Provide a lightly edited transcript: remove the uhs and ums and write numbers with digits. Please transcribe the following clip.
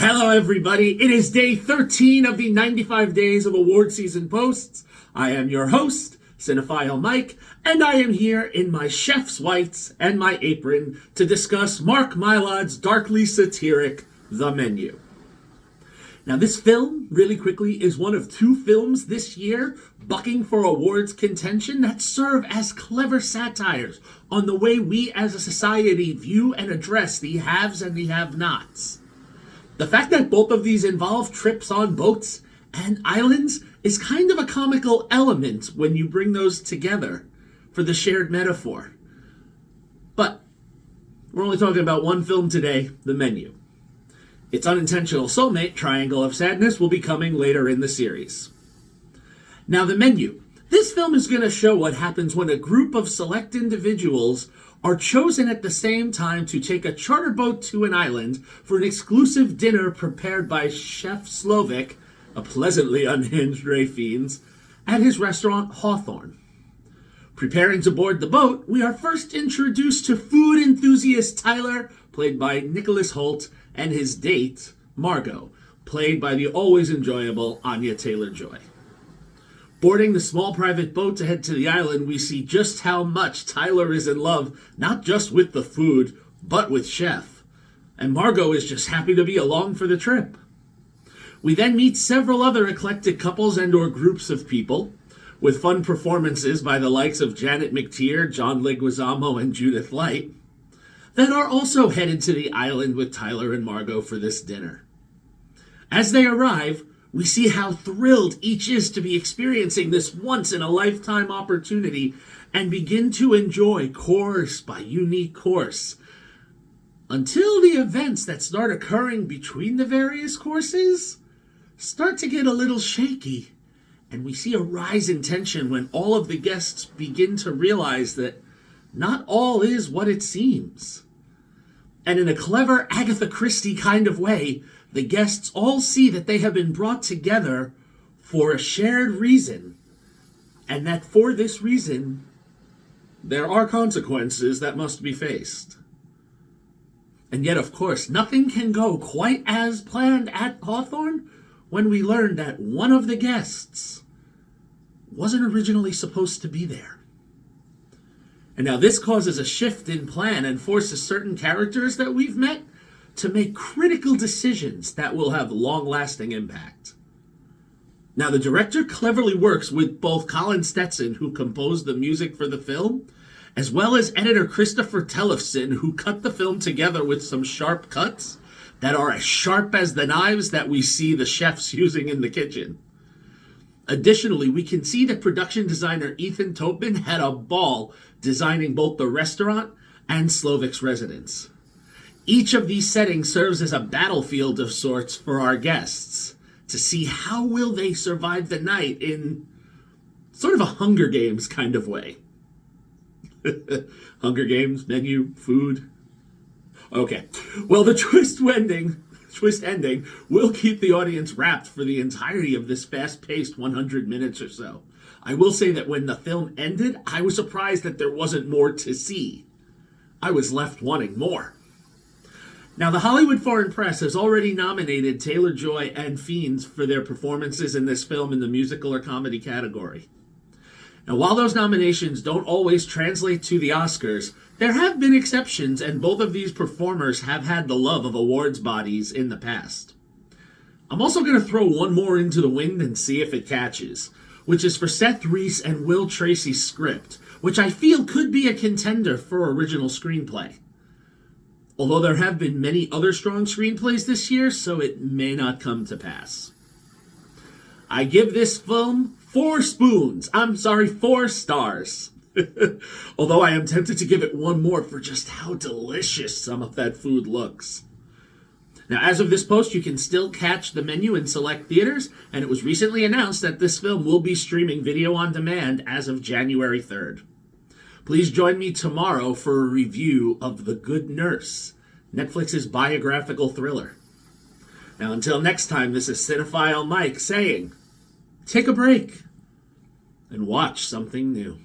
Hello, everybody. It is day 13 of the 95 Days of Award Season Posts. I am your host, Cinephile Mike, and I am here in my chef's whites and my apron to discuss Mark Mylod's darkly satiric The Menu. Now, this film, really quickly, is one of two films this year bucking for awards contention that serve as clever satires on the way we as a society view and address the haves and the have-nots. The fact that both of these involve trips on boats and islands is kind of a comical element when you bring those together for the shared metaphor. But we're only talking about one film today, The Menu. Its unintentional soulmate, Triangle of Sadness, will be coming later in the series. Now, The Menu. This film is going to show what happens when a group of select individuals are chosen at the same time to take a charter boat to an island for an exclusive dinner prepared by Chef Slovik, a pleasantly unhinged Ray Fiennes, at his restaurant Hawthorne. Preparing to board the boat, we are first introduced to food enthusiast Tyler, played by Nicholas Hoult, and his date, Margot, played by the always enjoyable Anya Taylor-Joy. Boarding the small private boat to head to the island, we see just how much Tyler is in love, not just with the food, but with Chef. And Margot is just happy to be along for the trip. We then meet several other eclectic couples and or groups of people, with fun performances by the likes of Janet McTeer, John Leguizamo, and Judith Light, that are also headed to the island with Tyler and Margot for this dinner. As they arrive, we see how thrilled each is to be experiencing this once-in-a-lifetime opportunity and begin to enjoy course by unique course, until the events that start occurring between the various courses start to get a little shaky, and we see a rise in tension when all of the guests begin to realize that not all is what it seems. And in a clever Agatha Christie kind of way, the guests all see that they have been brought together for a shared reason, and that for this reason, there are consequences that must be faced. And yet, of course, nothing can go quite as planned at Hawthorne when we learn that one of the guests wasn't originally supposed to be there. And now this causes a shift in plan and forces certain characters that we've met to make critical decisions that will have long-lasting impact. Now, the director cleverly works with both Colin Stetson, who composed the music for the film, as well as editor Christopher Tellefson, who cut the film together with some sharp cuts that are as sharp as the knives that we see the chefs using in the kitchen. Additionally, we can see that production designer Ethan Topman had a ball designing both the restaurant and Slovik's residence. Each of these settings serves as a battlefield of sorts for our guests to see how will they survive the night in sort of a Hunger Games kind of way. Hunger Games, menu, food. Okay, well, the twist ending will keep the audience wrapped for the entirety of this fast-paced 100 minutes or so. I will say that when the film ended, I was surprised that there wasn't more to see. I was left wanting more. Now, the Hollywood Foreign Press has already nominated Taylor-Joy and Fiennes for their performances in this film in the musical or comedy category. Now, while those nominations don't always translate to the Oscars, there have been exceptions, and both of these performers have had the love of awards bodies in the past. I'm also going to throw one more into the wind and see if it catches, which is for Seth Reese and Will Tracy's script, which I feel could be a contender for original screenplay. Although there have been many other strong screenplays this year, so it may not come to pass. I give this film 4 stars. Although I am tempted to give it one more for just how delicious some of that food looks. Now, as of this post, you can still catch The Menu in select theaters, and it was recently announced that this film will be streaming video on demand as of January 3rd. Please join me tomorrow for a review of The Good Nurse, Netflix's biographical thriller. Now, until next time, this is Cinephile Mike saying, take a break and watch something new.